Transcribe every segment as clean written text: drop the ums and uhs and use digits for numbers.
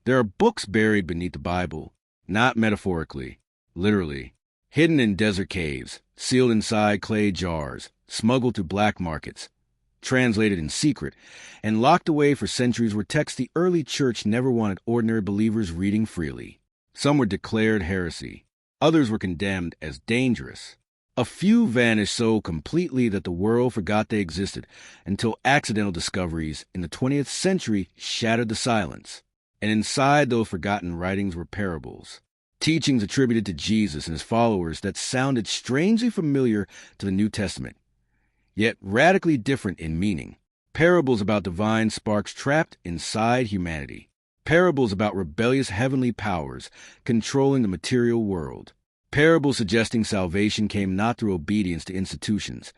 There are books buried beneath the Bible, not metaphorically, literally, hidden in desert caves, sealed inside clay jars, smuggled through black markets, translated in secret, and locked away for centuries were texts the early church never wanted ordinary believers reading freely. Some were declared heresy. Others were condemned as dangerous. A few vanished so completely that the world forgot they existed until accidental discoveries in the 20th century shattered the silence. And inside those forgotten writings were parables, teachings attributed to Jesus and his followers that sounded strangely familiar to the New Testament, yet radically different in meaning. Parables about divine sparks trapped inside humanity. Parables about rebellious heavenly powers controlling the material world. Parables suggesting salvation came not through obedience to institutions,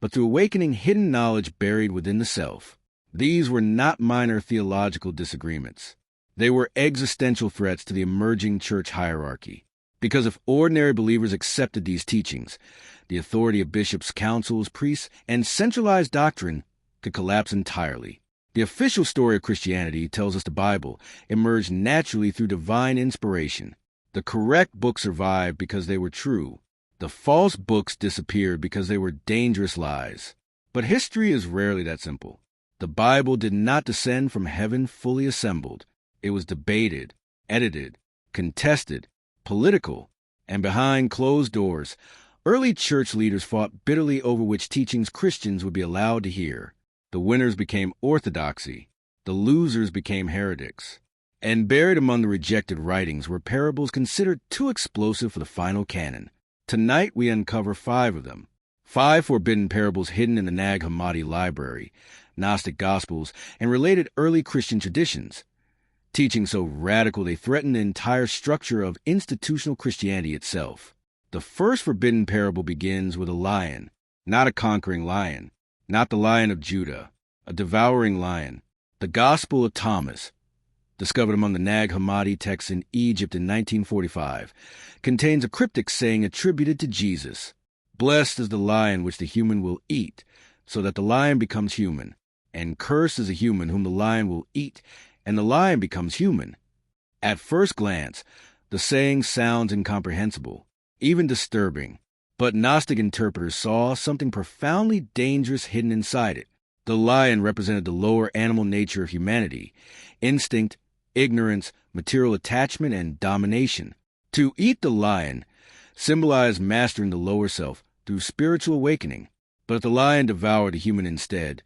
but through awakening hidden knowledge buried within the self. These were not minor theological disagreements. They were existential threats to the emerging church hierarchy. Because if ordinary believers accepted these teachings, the authority of bishops, councils, priests, and centralized doctrine could collapse entirely. The official story of Christianity tells us the Bible emerged naturally through divine inspiration. The correct books survived because they were true. The false books disappeared because they were dangerous lies. But history is rarely that simple. The Bible did not descend from heaven fully assembled. It was debated, edited, contested, political, and behind closed doors. Early church leaders fought bitterly over which teachings Christians would be allowed to hear. The winners became orthodoxy. The losers became heretics. And buried among the rejected writings were parables considered too explosive for the final canon. Tonight we uncover 5 of them. 5 forbidden parables hidden in the Nag Hammadi library, Gnostic Gospels, and related early Christian traditions. Teaching so radical they threatened the entire structure of institutional Christianity itself. The first forbidden parable begins with a lion, not a conquering lion, not the Lion of Judah, a devouring lion. The Gospel of Thomas, discovered among the Nag Hammadi texts in Egypt in 1945, contains a cryptic saying attributed to Jesus. Blessed is the lion which the human will eat, so that the lion becomes human, and cursed is the human whom the lion will eat, and the lion becomes human. At first glance, the saying sounds incomprehensible, even disturbing, but Gnostic interpreters saw something profoundly dangerous hidden inside it. The lion represented the lower animal nature of humanity, instinct, ignorance, material attachment, and domination. To eat the lion symbolized mastering the lower self through spiritual awakening. But if the lion devoured the human instead,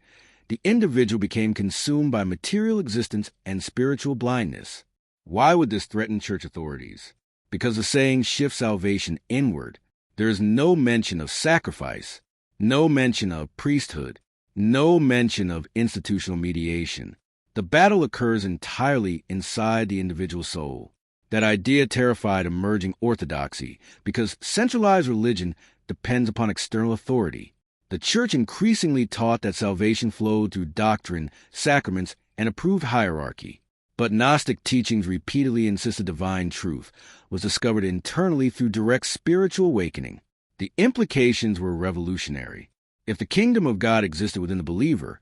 the individual became consumed by material existence and spiritual blindness. Why would this threaten church authorities? Because the saying shifts salvation inward. There is no mention of sacrifice, no mention of priesthood, no mention of institutional mediation. The battle occurs entirely inside the individual soul. That idea terrified emerging orthodoxy because centralized religion depends upon external authority. The church increasingly taught that salvation flowed through doctrine, sacraments, and approved hierarchy. But Gnostic teachings repeatedly insisted divine truth was discovered internally through direct spiritual awakening. The implications were revolutionary. If the kingdom of God existed within the believer,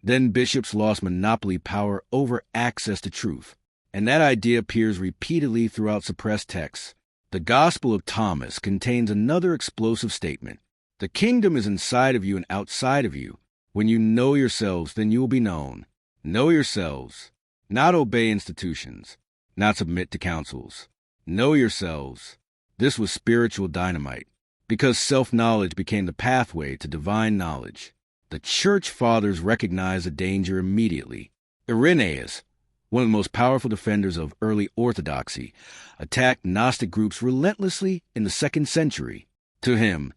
then bishops lost monopoly power over access to truth. And that idea appears repeatedly throughout suppressed texts. The Gospel of Thomas contains another explosive statement. The kingdom is inside of you and outside of you. When you know yourselves, then you will be known. Know yourselves. Not obey institutions. Not submit to councils. Know yourselves. This was spiritual dynamite, because self-knowledge became the pathway to divine knowledge. The church fathers recognized the danger immediately. Irenaeus, one of the most powerful defenders of early orthodoxy, attacked Gnostic groups relentlessly in the 2nd century. To him,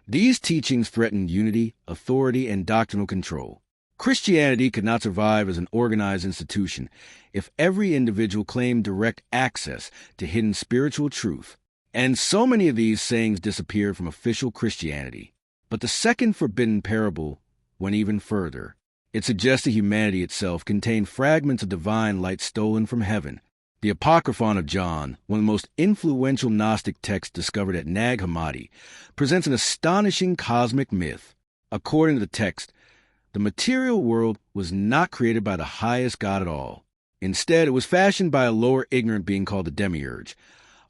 these teachings threatened unity, authority, and doctrinal control. Christianity could not survive as an organized institution if every individual claimed direct access to hidden spiritual truth. And so many of these sayings disappeared from official Christianity. But the second forbidden parable went even further. It suggested humanity itself contained fragments of divine light stolen from heaven. The Apocryphon of John, one of the most influential Gnostic texts discovered at Nag Hammadi, presents an astonishing cosmic myth. According to the text, the material world was not created by the highest God at all. Instead, it was fashioned by a lower ignorant being called the demiurge,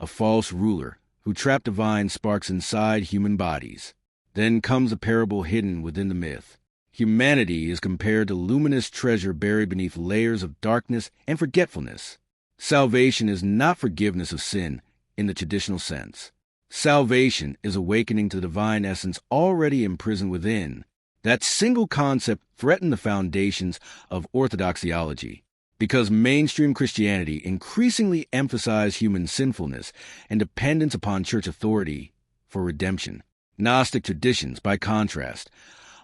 a false ruler who trapped divine sparks inside human bodies. Then comes a parable hidden within the myth. Humanity is compared to luminous treasure buried beneath layers of darkness and forgetfulness. Salvation is not forgiveness of sin in the traditional sense. Salvation is awakening to the divine essence already imprisoned within. That single concept threatened the foundations of Orthodox theology, because mainstream Christianity increasingly emphasized human sinfulness and dependence upon church authority for redemption. Gnostic traditions, by contrast,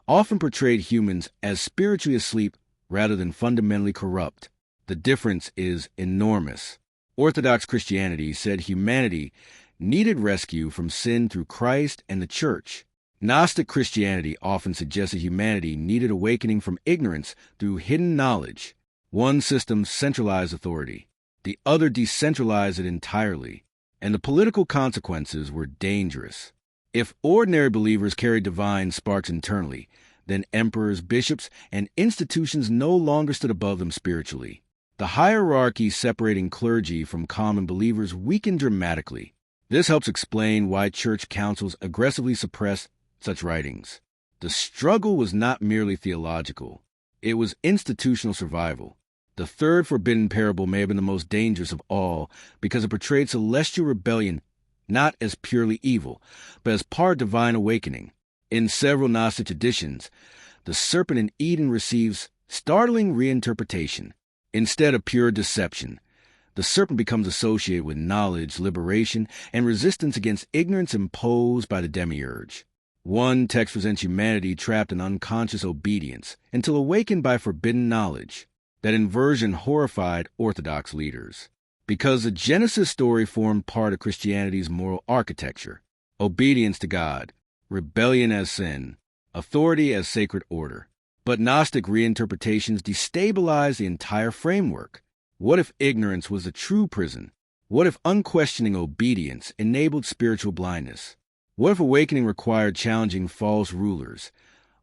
often portrayed humans as spiritually asleep rather than fundamentally corrupt. The difference is enormous. Orthodox Christianity said humanity needed rescue from sin through Christ and the church. Gnostic Christianity often suggested humanity needed awakening from ignorance through hidden knowledge. One system centralized authority, the other decentralized it entirely, and the political consequences were dangerous. If ordinary believers carried divine sparks internally, then emperors, bishops, and institutions no longer stood above them spiritually. The hierarchy separating clergy from common believers weakened dramatically. This helps explain why church councils aggressively suppress such writings. The struggle was not merely theological. It was institutional survival. The third forbidden parable may have been the most dangerous of all because it portrayed celestial rebellion not as purely evil, but as part of divine awakening. In several Gnostic traditions, the serpent in Eden receives startling reinterpretation. Instead of pure deception, the serpent becomes associated with knowledge, liberation, and resistance against ignorance imposed by the demiurge. One text presents humanity trapped in unconscious obedience until awakened by forbidden knowledge. That inversion horrified Orthodox leaders, because the Genesis story formed part of Christianity's moral architecture: obedience to God, rebellion as sin, authority as sacred order. But Gnostic reinterpretations destabilized the entire framework. What if ignorance was the true prison? What if unquestioning obedience enabled spiritual blindness? What if awakening required challenging false rulers,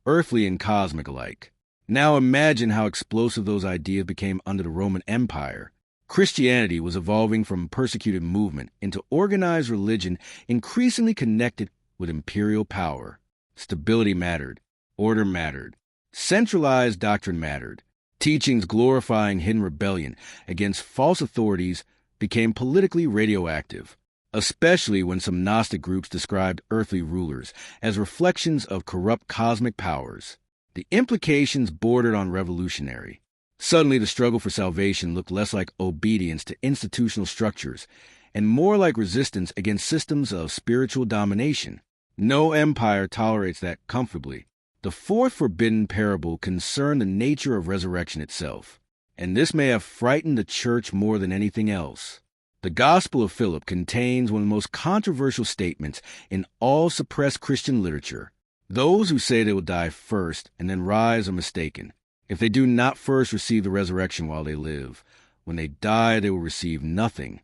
earthly and cosmic alike? Now imagine how explosive those ideas became under the Roman Empire. Christianity was evolving from persecuted movement into organized religion increasingly connected with imperial power. Stability mattered. Order mattered. Centralized doctrine mattered. Teachings glorifying hidden rebellion against false authorities became politically radioactive, especially when some Gnostic groups described earthly rulers as reflections of corrupt cosmic powers. The implications bordered on revolutionary. Suddenly, the struggle for salvation looked less like obedience to institutional structures and more like resistance against systems of spiritual domination. No empire tolerates that comfortably. The fourth forbidden parable concerned the nature of resurrection itself, and this may have frightened the church more than anything else. The Gospel of Philip contains one of the most controversial statements in all suppressed Christian literature. Those who say they will die first and then rise are mistaken. If they do not first receive the resurrection while they live, when they die they will receive nothing.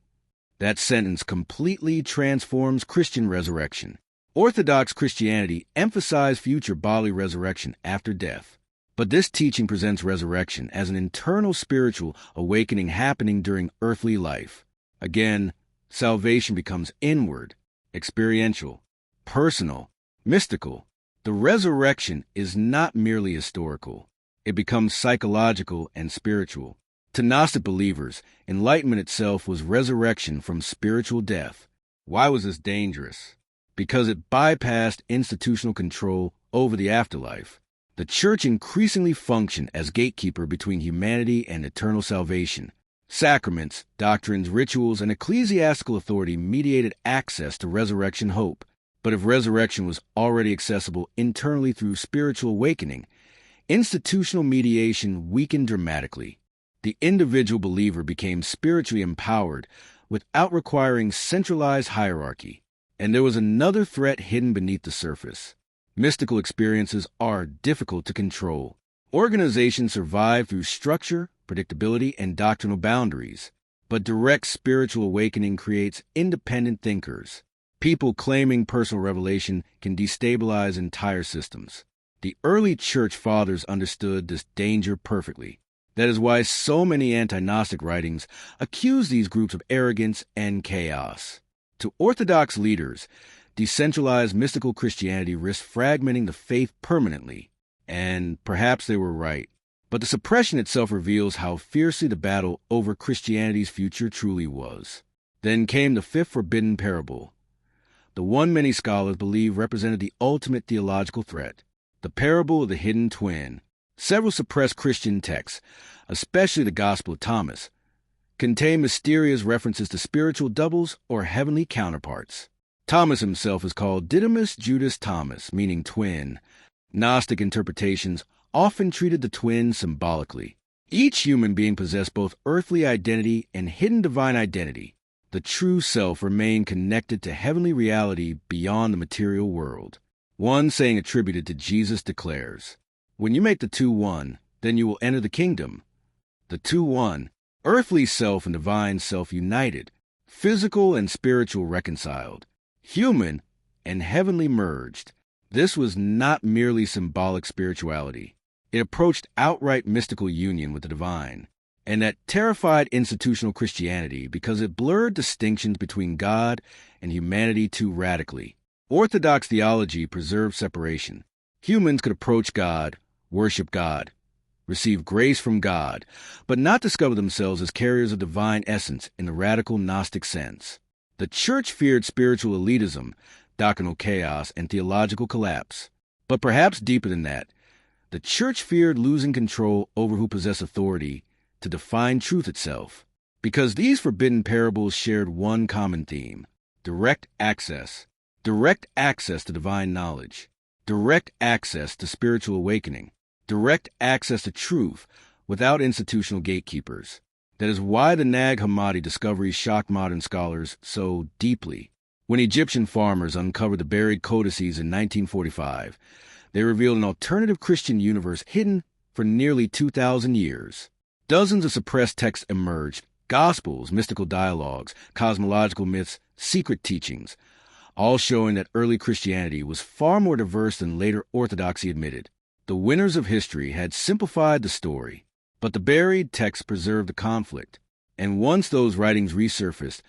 That sentence completely transforms Christian resurrection. Orthodox Christianity emphasized future bodily resurrection after death. But this teaching presents resurrection as an internal spiritual awakening happening during earthly life. Again, salvation becomes inward, experiential, personal, mystical. The resurrection is not merely historical. It becomes psychological and spiritual. To Gnostic believers, enlightenment itself was resurrection from spiritual death. Why was this dangerous? Because it bypassed institutional control over the afterlife. The church increasingly functioned as gatekeeper between humanity and eternal salvation. Sacraments, doctrines, rituals, and ecclesiastical authority mediated access to resurrection hope. But if resurrection was already accessible internally through spiritual awakening, institutional mediation weakened dramatically. The individual believer became spiritually empowered without requiring centralized hierarchy. And there was another threat hidden beneath the surface. Mystical experiences are difficult to control. Organizations survive through structure, predictability, and doctrinal boundaries. But direct spiritual awakening creates independent thinkers. People claiming personal revelation can destabilize entire systems. The early church fathers understood this danger perfectly. That is why so many anti-Gnostic writings accuse these groups of arrogance and chaos. To Orthodox leaders, decentralized mystical Christianity risked fragmenting the faith permanently, and perhaps they were right. But the suppression itself reveals how fiercely the battle over Christianity's future truly was. Then came the fifth forbidden parable, the one many scholars believe represented the ultimate theological threat, the parable of the hidden twin. Several suppressed Christian texts, especially the Gospel of Thomas, contain mysterious references to spiritual doubles or heavenly counterparts. Thomas himself is called Didymus Judas Thomas, meaning twin. Gnostic interpretations often treated the twin symbolically. Each human being possessed both earthly identity and hidden divine identity. The true self remained connected to heavenly reality beyond the material world. One saying attributed to Jesus declares, "When you make the two one, then you will enter the kingdom." The two one, earthly self and divine self united, physical and spiritual reconciled, human and heavenly merged. This was not merely symbolic spirituality. It approached outright mystical union with the divine, and that terrified institutional Christianity because it blurred distinctions between God and humanity too radically. Orthodox theology preserved separation. Humans could approach God, worship God, receive grace from God, but not discover themselves as carriers of divine essence in the radical Gnostic sense. The Church feared spiritual elitism, doctrinal chaos, and theological collapse. But perhaps deeper than that, the Church feared losing control over who possessed authority to define truth itself. Because these forbidden parables shared one common theme: direct access to divine knowledge, direct access to spiritual awakening, direct access to truth without institutional gatekeepers. That is why the Nag Hammadi discoveries shocked modern scholars so deeply. When Egyptian farmers uncovered the buried codices in 1945, they revealed an alternative Christian universe hidden for nearly 2,000 years. Dozens of suppressed texts emerged: gospels, mystical dialogues, cosmological myths, secret teachings, all showing that early Christianity was far more diverse than later orthodoxy admitted. The winners of history had simplified the story, but the buried texts preserved the conflict. And once those writings resurfaced,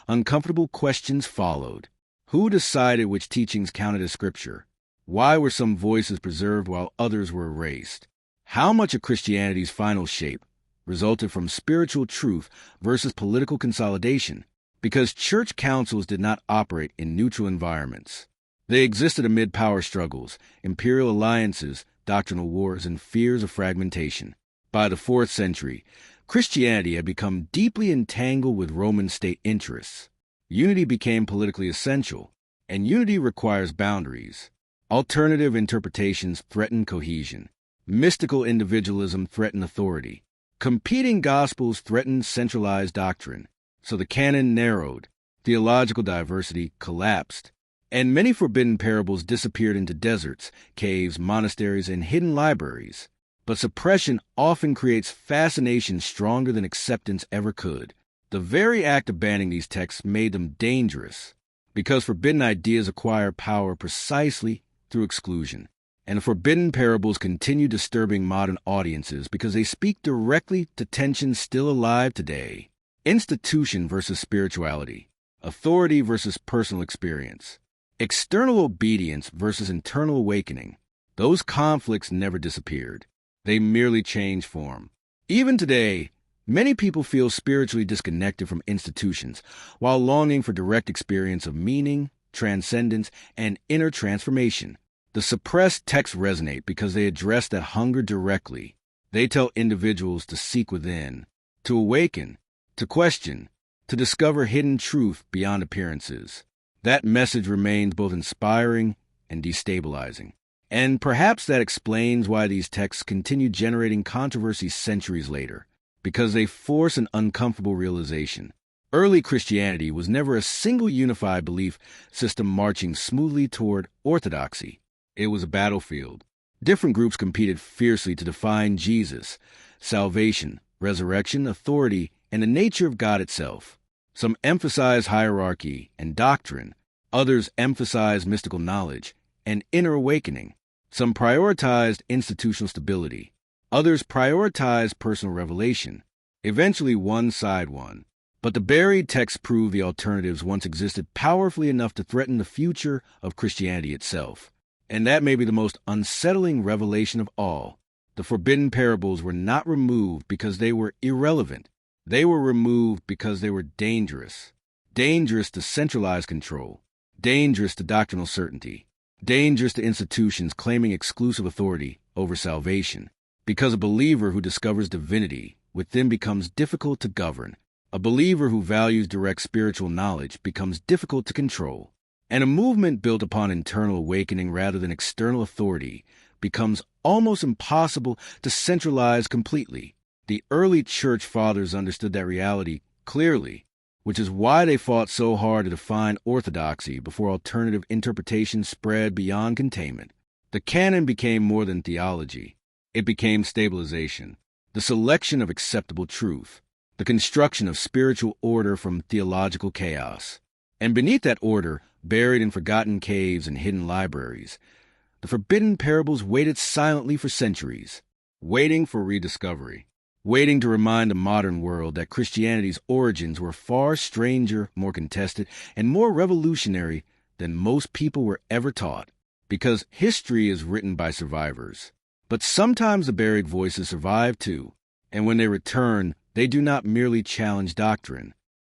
uncomfortable questions followed. Who decided which teachings counted as scripture? Why were some voices preserved while others were erased? How much of Christianity's final shape resulted from spiritual truth versus political consolidation? Because church councils did not operate in neutral environments. They existed amid power struggles, imperial alliances, doctrinal wars, and fears of fragmentation. By the 4th century, Christianity had become deeply entangled with Roman state interests. Unity became politically essential, and unity requires boundaries. Alternative interpretations threatened cohesion. Mystical individualism threatened authority. Competing gospels threatened centralized doctrine. So the canon narrowed, theological diversity collapsed, and many forbidden parables disappeared into deserts, caves, monasteries, and hidden libraries. But suppression often creates fascination stronger than acceptance ever could. The very act of banning these texts made them dangerous, because forbidden ideas acquire power precisely through exclusion. And the forbidden parables continue disturbing modern audiences because they speak directly to tensions still alive today. Institution versus spirituality, authority versus personal experience, external obedience versus internal awakening. Those conflicts never disappeared. They merely changed form. Even today, many people feel spiritually disconnected from institutions while longing for direct experience of meaning, transcendence, and inner transformation. The suppressed texts resonate because they address that hunger directly. They tell individuals to seek within, to awaken, to question, to discover hidden truth beyond appearances. That message remains both inspiring and destabilizing. And perhaps that explains why these texts continue generating controversy centuries later, because they force an uncomfortable realization. Early Christianity was never a single unified belief system marching smoothly toward orthodoxy. It was a battlefield. Different groups competed fiercely to define Jesus, salvation, resurrection, authority, and the nature of God itself. Some emphasized hierarchy and doctrine. Others emphasized mystical knowledge and inner awakening. Some prioritized institutional stability. Others prioritized personal revelation. Eventually, one side won. But the buried texts prove the alternatives once existed powerfully enough to threaten the future of Christianity itself. And that may be the most unsettling revelation of all. The forbidden parables were not removed because they were irrelevant. They were removed because they were dangerous. Dangerous to centralized control. Dangerous to doctrinal certainty. Dangerous to institutions claiming exclusive authority over salvation. Because a believer who discovers divinity within becomes difficult to govern. A believer who values direct spiritual knowledge becomes difficult to control. And a movement built upon internal awakening rather than external authority becomes almost impossible to centralize completely. The early church fathers understood that reality clearly, which is why they fought so hard to define orthodoxy before alternative interpretations spread beyond containment. The canon became more than theology. It became stabilization, the selection of acceptable truth, the construction of spiritual order from theological chaos. And beneath that order, buried in forgotten caves and hidden libraries, the forbidden parables waited silently for centuries, waiting for rediscovery, waiting to remind the modern world that Christianity's origins were far stranger, more contested, and more revolutionary than most people were ever taught. Because history is written by survivors. But sometimes the buried voices survive too, and when they return, they do not merely challenge doctrine.